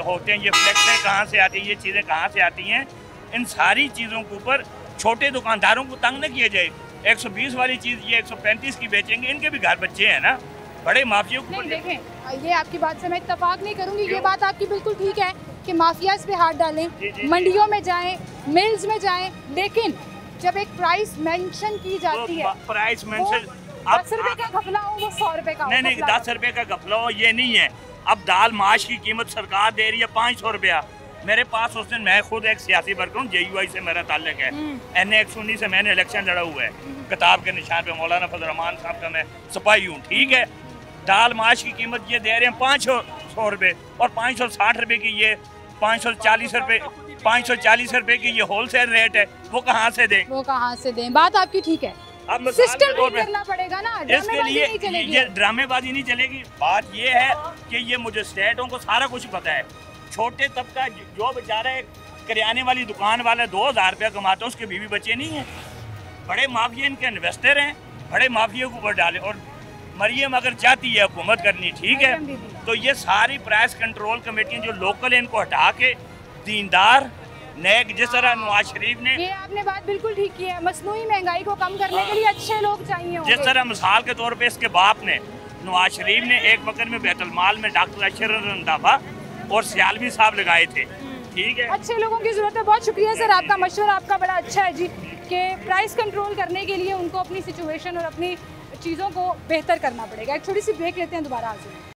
होते हैं, ये फ्लैक्सें कहाँ से आती हैं, ये चीज़ें कहाँ से आती हैं, इन सारी चीज़ों के ऊपर छोटे दुकानदारों को तंग न किया जाए। 120 वाली चीज़ ये 135 की बेचेंगे, इनके भी घर बच्चे हैं ना, बड़े माफिया को। देखें, ये आपकी बात से मैं इत्तेफाक नहीं करूँगी। ये बात आपकी बिल्कुल ठीक है कि माफियाज पे हाथ डालें, मंडियों में जाएं, मिल्स में जाएं, लेकिन जब एक प्राइस मेंशन की जाती है, प्राइस मेंशन 10 रुपए का घपला हो वो 100 रुपए का, नहीं 10 रुपए का घपला हो ये नहीं है। अब दाल माश की कीमत सरकार दे रही है 500 रुपया। मेरे पास उस दिन, मैं खुद एक सियासी वर्कर हूँ, JUI से मेरा ताल्लुक है, NA 119 से मैंने इलेक्शन लड़ा हुआ है, किताब के निशान पे मौलाना फजल रहमान साहब का मैं सिपाही हूँ। ठीक है, दाल माश की कीमत ये दे रहे हैं 500 रुपये और 560 रुपये की ये 540 रुपये की ये होलसेल रेट है, वो कहाँ से दें? वो कहाँ से दें? बात आपकी ठीक है, अब मिसाल के सिस्टम तौर पे करना पड़ेगा ना, इसके ड्रामेबाजी लिए नहीं चलेगी। ये ड्रामेबाजी नहीं चलेगी। बात ये है कि ये मजिस्ट्रेटों को सारा कुछ पता है। छोटे तबका जो बेचारा एक करियाने वाली दुकान वाला 2000 रुपया कमाता है, उसके बीवी बच्चे नहीं हैं। बड़े माफिया इनके इन्वेस्टर हैं, बड़े माफिया को ऊपर डाले। और मरियम अगर चाहती है हुकूमत करनी, ठीक है, तो ये सारी प्राइस कंट्रोल कमेटियाँ जो लोकल है इनको हटा के दीनदार नेक, जिस तरह नवाज शरीफ ने, ये आपने बात बिल्कुल ठीक की है, मसनूई महंगाई को कम करने के लिए अच्छे लोग चाहिए होंगे। जिस तरह मिसाल के तौर पे इसके बाप ने, नवाज शरीफ ने एक वक्त में बैतुल माल में डॉक्टर अशरफ रंधावा और सियालवी साहब लगाए थे, ठीक है। अच्छे लोगों की जरूरत है। बहुत शुक्रिया सर, आपका मशवरा आपका बड़ा अच्छा है जी, कि प्राइस कंट्रोल करने के लिए उनको अपनी सिचुएशन और अपनी चीज़ों को बेहतर करना पड़ेगा। एक छोटी सी ब्रेक लेते हैं, दोबारा हाजिर हैं।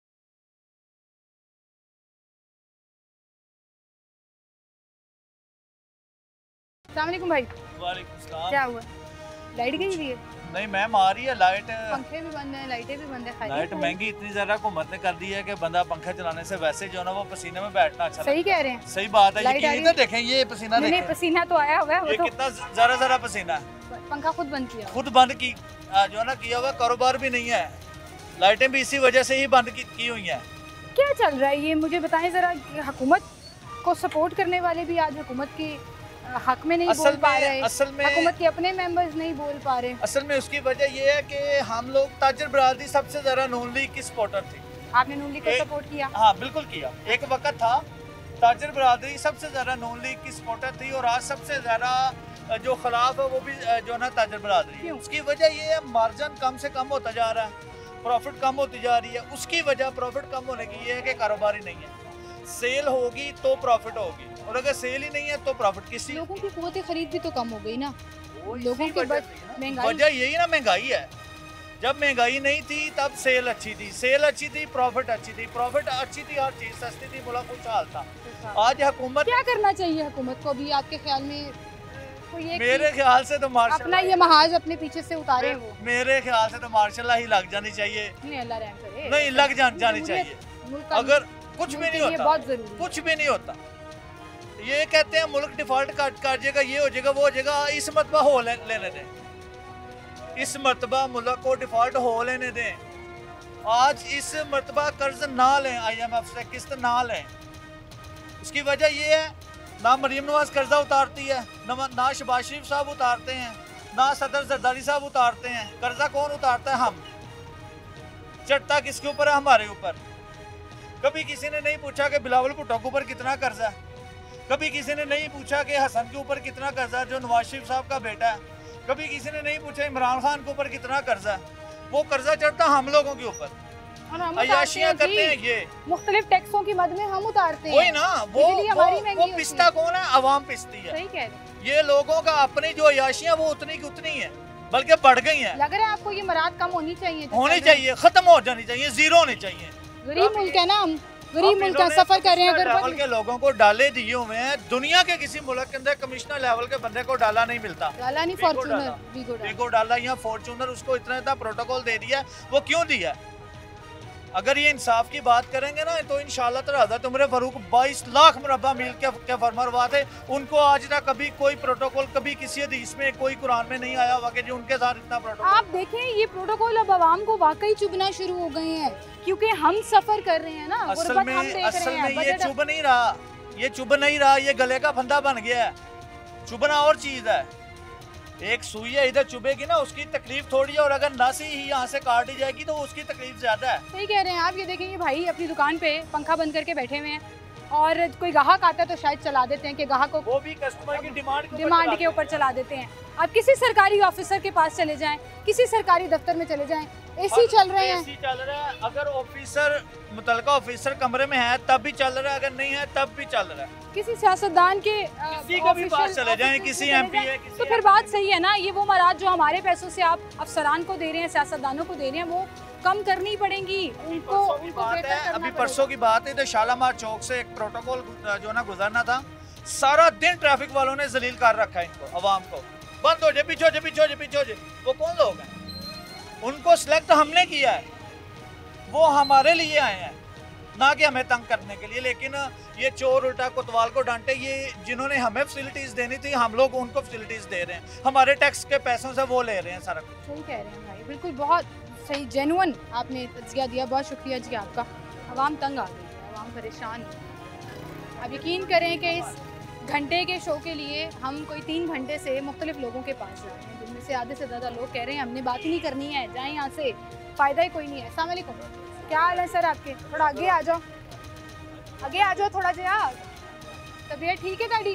अस्सलाम वालेकुम भाई। वालेकुम सलाम। क्या हुआ, लाइट गई हुई है? नहीं मैम, आ रही है लाइट। पंखे भी बंद हैं, लाइटें भी बंद है। लाइट महंगी इतनी ज़्यादा हुकूमत ने कर दी है कि बंदा पंखा चलाने से वैसे जो है ना वो पसीने में बैठना अच्छा सही कह रहे हैं। सही बात है। लाइट आ ये रही है। देखें, ये पसीना नहीं, देखें, पसीना तो आया हुआ है, ये वो कितना ज़रा ज़रा पसीना है। तो पंखा खुद बंद किया। खुद बंद की जो है ना किया हुआ, कारोबार भी नहीं है। लाइटें भी इसी वजह से ही बंद की हुई हैं। क्या चल रहा है ये मुझे बताएं ज़रा। हुकूमत को सपोर्ट करने वाले भी आज हुकूमत की हक में नहीं बोल पा रहे, असल में हुकूमत के अपने मेंबर्स नहीं बोल पा रहे। असल में उसकी वजह ये है कि हम लोग ताजर बरादरी सबसे ज़्यादा नून लीग की सपोर्टर थे। आपने नून लीग को सपोर्ट किया? हाँ बिल्कुल किया। एक वक्त था ताजर बरादरी सबसे ज़्यादा नून लीग की सपोर्टर थी, और आज सबसे ज़्यादा जो खिलाफ है वो भी जो ना ताजर बरादरी। उसकी वजह ये है मार्जिन कम से कम होता जा रहा है, प्रॉफिट कम होती जा रही है। उसकी वजह प्रॉफिट कम होने की ये है कि कारोबार ही नहीं है। सेल होगी तो प्रॉफिट होगी, और अगर सेल ही नहीं है तो प्रॉफिट किसी। लोगों की क़ुव्वत खरीद भी तो कम हो गई ना, लोगों की महंगाई। वजह यही ना महंगाई है। जब महंगाई नहीं थी तब सेल अच्छी थी, सेल अच्छी थी, प्रॉफिट अच्छी थी, प्रॉफिट अच्छी थी, हर चीज सस्ती थी, मुल्क खुशहाल था। आज हुकूमत क्या करना चाहिए हुकूमत को अभी आपके ख्याल में? मेरे ख्याल से तो अपना ये महाज अपने पीछे से उतारे वो। मेरे ख्याल से तो मार्शल ही लग जानी चाहिए। नहीं, अल्लाह रहम करे। नहीं, लग जानी चाहिए। अगर कुछ भी नहीं होता, बहुत जरूरी, कुछ भी नहीं होता। ये कहते हैं मुल्क डिफॉल्ट कर जाएगा, ये हो जाएगा, वो हो जाएगा। इस मरतबा हो लेने दें, इस मरतबा मुल्क को डिफॉल्ट हो लेने दें। आज इस मरतबा कर्ज ना लें, IMF से किस्त ना लें। उसकी वजह ये है ना मरीम नवाज कर्जा उतारती है, ना शहबाज शरीफ साहब उतारते हैं, ना सदर जरदारी साहब उतारते हैं। कर्जा कौन उतारता है? हम। चढ़ता किसके ऊपर है? हमारे ऊपर। कभी किसी ने नहीं पूछा कि बिलावल भुट्टो के ऊपर कितना कर्जा है। कभी किसी ने नहीं पूछा कि हसन के ऊपर कितना कर्जा है, जो नवाज शरीफ साहब का बेटा है। कभी किसी ने नहीं पूछा इमरान खान के ऊपर कितना कर्जा है। वो कर्जा चढ़ता हम लोगों के ऊपर, अय्याशियां करते हैं। ये मुख्तलिफ टैक्सों की मद में हम उतारते हैं। वही ना, वो पिसता कौन है? अवाम पिसती है। सही कह रहे। ये लोगों का अपनी जो अय्याशियां वो उतनी की उतनी है, बल्कि बढ़ गई हैं। लग रहा है आपको ये मराद कम होनी चाहिए? होनी चाहिए, खत्म हो जानी चाहिए, जीरो होनी चाहिए। गरीब मुल्क है ना हम, गरीब मुल्क का सफर कर रहे हैं। लेवल के लोगों को डाले दिए हुए हैं। दुनिया के किसी मुल्क के अंदर कमिश्नर लेवल के बंदे को डाला नहीं मिलता। डाला नहीं, फॉर्च्यूनर वीगो डाला, या फॉर्च्यूनर उसको इतना प्रोटोकॉल दे दिया। वो क्यों दिया? अगर ये इंसाफ की बात करेंगे ना तो इंशाल्लाह ताला हज़रत उमर फारूक 22 लाख मुरब्बा मील के फरमानरवा थे। उनको आज तक कभी कोई प्रोटोकॉल, कभी किसी हदीस में, कोई कुरान में नहीं आया हुआ कि जो उनके साथ इतना प्रोटोकॉल। आप देखें ये प्रोटोकॉल अब आवाम को वाकई चुभना शुरू हो गए हैं, क्योंकि हम सफर कर रहे हैं ना। असल में ये चुभ नहीं रहा, ये चुभ नहीं रहा, ये गले का फंदा बन गया है। चुभना और चीज है। एक सुई है, इधर चुभेगी ना, उसकी तकलीफ थोड़ी है, और अगर नस ही यहाँ से काट दी जाएगी तो उसकी तकलीफ ज्यादा है। सही कह रहे हैं आप। ये देखेंगे भाई अपनी दुकान पे पंखा बंद करके बैठे हुए हैं, और कोई ग्राहक आता है तो शायद चला देते हैं कि ग्राहक को, वो भी कस्टमर की डिमांड के ऊपर चला देते हैं। आप किसी सरकारी ऑफिसर के पास चले जाएं, किसी सरकारी दफ्तर में चले जाएं, एसी चल रहे हैं। एसी चल रहा है। अगर ऑफिसर, मुतलका ऑफिसर कमरे में है तब भी चल रहा है, अगर नहीं है तब भी चल रहा है। किसी सियासतदान के किसी को भी पास चले जाएं, किसी MP है, तो फिर बात सही है ना। ये वो मराद जो हमारे पैसों से आप अफसरान को दे रहे हैं, सियासतदानों को दे रहे हैं, वो कम करनी पड़ेंगी उनको। बात है, अभी परसों की बात है, तो शालामार चौक से एक प्रोटोकॉल जो ना गुजरना था, सारा दिन ट्रैफिक वालों ने जलील कर रखा है इनको, अवाम को। बंद हो जाए, पीछे हो जाए, पीछे हो जाए, पीछे हो जाए। वो कौन लोग हैं? उनको सिलेक्ट हमने किया है, वो हमारे लिए आए हैं। ना कि हमें तंग करने के लिए। लेकिन ये चोर उल्टा कोतवाल को डांटे, ये जिन्होंने हमें फैसिलिटीज़ देनी थी हम लोग उनको फैसिलिटीज़ दे रहे हैं, हमारे टैक्स के पैसों से वो ले रहे हैं सारा कुछ। सही कह रहे हैं भाई, बिल्कुल बहुत सही जेन्युइन आपने तज़किया दिया, बहुत शुक्रिया जी आपका। आवाम तंग आ गई है, आवाम परेशान है। अब यकीन करें कि इस घंटे के शो के लिए हम कोई 3 घंटे से मुख्तलिफ लोगों के पास जा रहे हैं, जिनमें से आधे से ज़्यादा लोग कह रहे हैं हमने बात ही नहीं करनी है, जाएँ यहाँ से, फ़ायदा ही कोई नहीं है। अस्सलाम वालेकुम, क्या हाल है सर आपके? थोड़ा आगे आ जाओ, आगे आ जाओ थोड़ा जया। तबीयत ठीक है गाड़ी?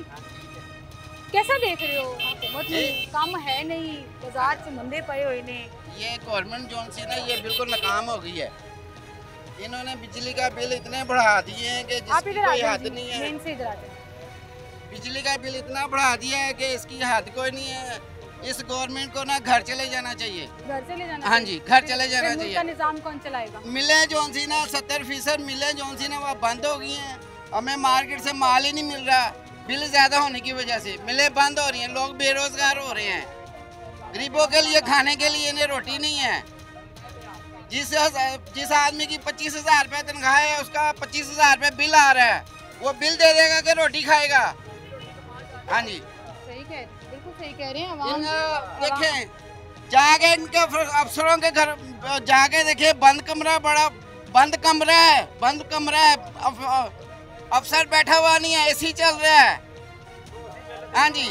कैसा देख रहे हो? हुकूमत कम है नहीं, बाजार से मंदे पड़े हुए ने। ये गवर्नमेंट जो सी ना ये बिल्कुल नाकाम हो गई है। इन्होंने बिजली का बिल इतने बढ़ा दिए हैं कि जिसकी कोई हद नहीं है। मेन से इधर आते हैं। बिजली का बिल इतना बढ़ा दिया है कि इसकी हद कोई नहीं है। इस गवर्नमेंट को ना घर चले जाना चाहिए। घर चले जाना? हाँ जी, घर चले जाना चाहिए। का निजाम कौन चलाएगा? मिले जोन सी ना 70% मिले जोन सी ना वो बंद हो गई हैं। हमें मार्केट से माल ही नहीं मिल रहा, बिल ज़्यादा होने की वजह से मिलें बंद हो रही हैं, लोग बेरोजगार हो रहे हैं। गरीबों के लिए खाने के लिए इन्हें रोटी नहीं है। जिस आदमी की 25,000 रुपये तनख्वाह है उसका 25,000 रुपये बिल आ रहा है, वो बिल दे देगा कि रोटी खाएगा। हाँ जी, सही कह, बिल्कुल सही कह रहे हैं। देखें जाके इनके अफसरों के घर जाके देखे, बंद कमरा है, अफसर बैठा हुआ नहीं है, एसी चल रहा है। हाँ जी,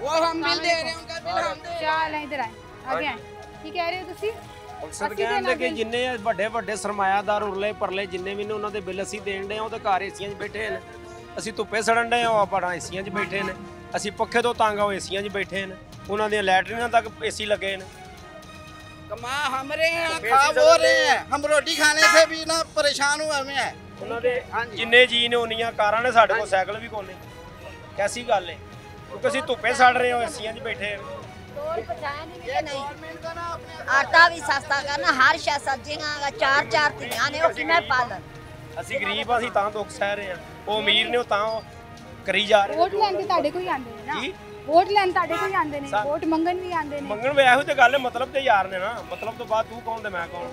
वो हम बिल दे रहे हैं, उनका बिल हम दे रहे हैं। इधर आए, आगे आए, की कह रहे हो ਤੁਸੀਂ? ਅਕਸਰ ਕਹਿੰਦੇ ਕਿ ਜਿੰਨੇ ਵੱਡੇ ਸਰਮਾਇਆਦਾਰ ਉਰਲੇ ਪਰਲੇ ਜਿੰਨੇ ਵੀ ਨੇ ਉਹਨਾਂ ਦੇ ਬਿੱਲ ਅਸੀਂ ਦੇਣ ਦੇ ਆ, ਉਹ ਤੇ ਘਰ ਏਸੀਆਂ 'ਚ ਬੈਠੇ ਨੇ। ਅਸੀਂ ਧੁੱਪੇ ਸੜਨ ਦੇ ਆ, ਉਹ ਆਪਣਾ ਏਸੀਆਂ 'ਚ ਬੈਠੇ ਨੇ। ਅਸੀਂ ਪੱਖੇ ਤੋਂ ਤੰਗ ਆ, ਉਹ ਏਸੀਆਂ 'ਚ ਬੈਠੇ ਨੇ। ਉਹਨਾਂ ਦੀਆਂ ਲੈਟਰੀਨਾਂ ਤੱਕ ਏਸੀ ਲੱਗੇ ਨੇ। कमा हमारे यहाँ खा वो रहे हैं, हम रोटी खाने से भी ना परेशान हुए हुए हैं। ਉਹਨਾਂ ਦੇ ਜਿੰਨੇ ਜੀ ਨੇ ਉਨੀਆਂ ਕਾਰਾਂ ਨੇ, ਸਾਡੇ ਕੋਲ ਸਾਈਕਲ ਵੀ ਕੋਲ ਨਹੀਂ। ਕੈਸੀ ਗੱਲ ਹੈ? ਕਿਉਂਕਿ ਅਸੀਂ ਧੁੱਪੇ ਸੜ ਰਹੇ ਹਾਂ, ਏਸੀਆਂ 'ਚ ਬੈਠੇ ਹਾਂ। आटा भी सस्ता करना, हर शै सब्जियां 4-4 ਧੀਆਂ ਨੇ, ਉਹ ਕਿਵੇਂ ਪਾਲਣ? ਅਸੀਂ ਗਰੀਬ ਆ, ਅਸੀਂ ਤਾਂ ਦੁੱਖ ਸਹਿ ਰਹੇ ਹਾਂ। ਉਹ ਅਮੀਰ ਨੇ, ਉਹ ਤਾਂ ਕਰੀ ਜਾ ਰਹੇ। ਵੋਟ ਲੈਣ ਤੇ ਤੁਹਾਡੇ ਕੋਈ ਆਂਦੇ ਨੇ ਨਾ? ਵੋਟ ਲੈਣ ਤੁਹਾਡੇ ਕੋਈ ਆਂਦੇ ਨੇ, ਵੋਟ ਮੰਗਣ ਵੀ ਆਂਦੇ ਨੇ। ਮੰਗਣ ਵੇ ਇਹੋ ਤੇ ਗੱਲ ਹੈ, ਮਤਲਬ ਤੇ ਯਾਰ ਨੇ ਨਾ, ਮਤਲਬ ਤੋਂ ਬਾਅਦ ਤੂੰ ਕੌਣ ਤੇ ਮੈਂ ਕੌਣ।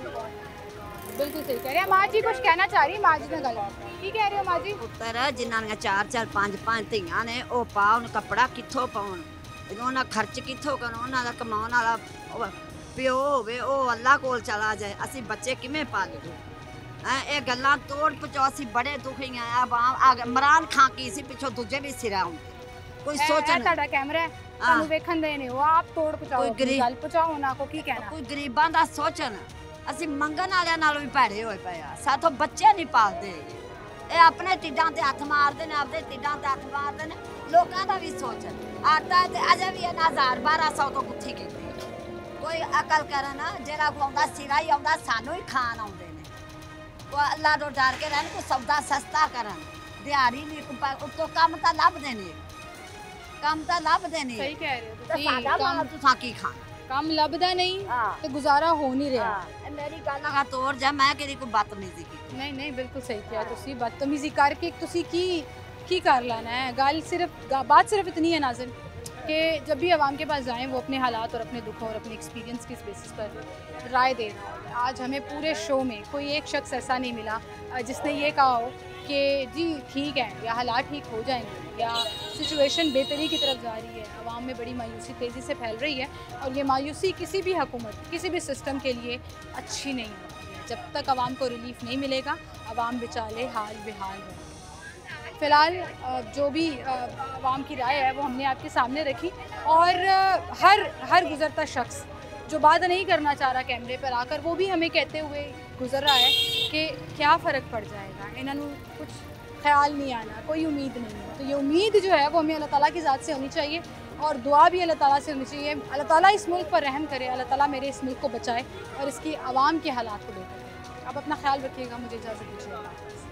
ਬਿਲਕੁਲ ਸਹੀ ਕਹਿ ਰਹੇ। ਮਾਂ ਜੀ ਕੁਝ ਕਹਿਣਾ ਚਾਹ ਰਹੀ, ਮਾਂ ਜੀ ਨਾਲ ਗੱਲ ਕੀ ਕਹਿ ਰਹੇ ਹੋ ਮਾਂ ਜੀ? ਪੁੱਤਰ ਜਿਨ੍ਹਾਂ ਦੀਆਂ 4-4 5-5 ਧੀਆਂ ਨੇ, ਉਹ ਪਾਉਣ ਕੱਪੜਾ ਕਿੱਥੋਂ ਪਾਉਣ, ਉਹਨਾਂ ਖਰਚ ਕਿੱਥੋਂ ਕਰਨ? ਉਹਨਾਂ ਦਾ ਕਮਾਉਣ ਵਾਲਾ ਪਿਓ ਹੋਵੇ, ਉਹ ਅੱਲਾ ਕੋਲ ਚਲਾ ਜਾਏ, ਅਸੀਂ ਬੱਚੇ ਕਿਵੇਂ ਪਾਲੀਏ? ਇਹ ਗੱਲਾਂ ਤੋੜ ਪਹੁੰਚਾ, ਅਸੀਂ ਬੜੇ ਦੁਖੀ ਆ। ਇਮਰਾਨ ਖਾਨ ਕੀ ਸੀ, ਪਿੱਛੋਂ ਦੂਜੇ ਵੀ ਸਿਰਾ ਹੁੰਦੇ। ਕੋਈ ਸੋਚਣ ਤੁਹਾਡਾ ਕੈਮਰਾ ਹੈ, ਤੁਹਾਨੂੰ ਵੇਖਣ ਦੇ ਨੇ, ਉਹ ਆਪ ਤੋੜ ਪਹੁੰਚਾਓ, ਗੱਲ ਪਹੁੰਚਾਓ ਉਹਨਾਂ ਕੋ। ਕੀ ਕਹਿਣਾ? ਕੋਈ ਗਰੀਬਾਂ ਦਾ ਸੋਚਣ। ਅਸੀਂ ਮੰਗਣ ਵਾਲਿਆਂ ਨਾਲੋਂ ਵੀ ਭੈੜੇ ਹੋਏ ਪਏ ਆ। ਸਾਥੋਂ ਬੱਚੇ ਨਹੀਂ ਪਾਲਦੇ। ਇਹ ਆਪਣੇ ਢਿੱਡਾਂ ਤੇ ਹੱਥ ਮਾਰਦੇ ਨੇ, ਆਪਦੇ ਢਿੱਡਾਂ ਤੇ ਹੱਥ ਮਾਰਦੇ ਨੇ। ਲੋਕਾਂ ਦਾ ਵੀ ਸੋਚਣ। ਆਟਾ ਤੇ ਅਜੇ ਵੀ ਇਹਨਾਂ 1000-1200 ਤੋਂ ਗੁੱਥੀ ਕੀਤੀ। ਕੋਈ ਅਕਲ ਕਰਨ, ਜਿਹੜਾ ਕੋ ਆਉਂਦਾ ਸਿਰਾ ਹੀ ਆਉਂਦਾ, ਸਾਨੂੰ ਹੀ ਖਾਣ ਆਉਂਦੇ ਨੇ। ਉਹ ਅੱਲਾ ਤੋਂ ਡਰ ਕੇ ਰਹਿਣ, ਕੋਈ ਸੌਦਾ ਸਸਤਾ ਕਰਨ। ਦਿਹਾੜੀ ਨਹੀਂ, ਉੱਤੋਂ ਕੰਮ ਤਾਂ ਲੱਭਦੇ ਨੇ, ਕੰਮ ਤਾਂ ਲੱਭਦੇ ਨੇ। ਸਹੀ ਕਹਿ ਰਹੇ ਹੋ ਤੁਸੀਂ। ਸਾਡਾ ਮਾਲ ਤੁਸੀਂ ਕੀ ਖਾਣਾ? ਕੰਮ ਲੱਭਦਾ ਨਹੀਂ ਤੇ ਗੁਜ਼ਾਰਾ ਹੋ ਨਹੀਂ ਰਿਹਾ। ਮੇਰੀ ਗੱਲ ਨਾਲ ਤੋੜ ਜਾ, ਮੈਂ ਕਿਹੜੀ ਕੋਈ ਬਦਤਮੀਜ਼ੀ ਕੀਤੀ? ਨਹੀਂ ਨਹੀਂ, ਬਿਲਕੁਲ ਸਹੀ ਕਿਹਾ ਤੁਸੀਂ। ਬਦਤਮੀਜ਼ੀ ਕਰਕੇ ਤੁਸੀਂ ਕੀ कर लाना है? बात सिर्फ इतनी है नाज़िन कि जब भी आवाम के पास जाएं वो अपने हालात और अपने दुखों और अपने एक्सपीरियंस की बेसिस पर राय दे रहा है। आज हमें पूरे शो में कोई एक शख्स ऐसा नहीं मिला जिसने ये कहा हो कि जी ठीक है या हालात ठीक हो जाएंगे या सिचुएशन बेहतरी की तरफ जा रही है। आवाम में बड़ी मायूसी तेज़ी से फैल रही है और ये मायूसी किसी भी हुकूमत, किसी भी सिस्टम के लिए अच्छी नहीं होती है। जब तक आवाम को रिलीफ नहीं मिलेगा, आवाम बेचारे हाल बेहाल होंगे। फ़िलहाल जो भी आवाम की राय है वो हमने आपके सामने रखी और हर गुज़रता शख्स जो बात नहीं करना चाह रहा कैमरे पर आकर, वो भी हमें कहते हुए गुज़र रहा है कि क्या फ़र्क पड़ जाएगा, इन्होंने कुछ ख्याल नहीं आना, कोई उम्मीद नहीं है। तो ये उम्मीद जो है वो हमें अल्लाह ताला की ज़ात से होनी चाहिए और दुआ भी अल्लाह ताला से होनी चाहिए। अल्लाह ताला इस मुल्क पर रहम करे, अल्लाह ताला मेरे इस मुल्क को बचाए और इसकी आवाम के हालात को बेहतर करे। आप अपना ख्याल रखिएगा, मुझे इजाज़त दीजिए।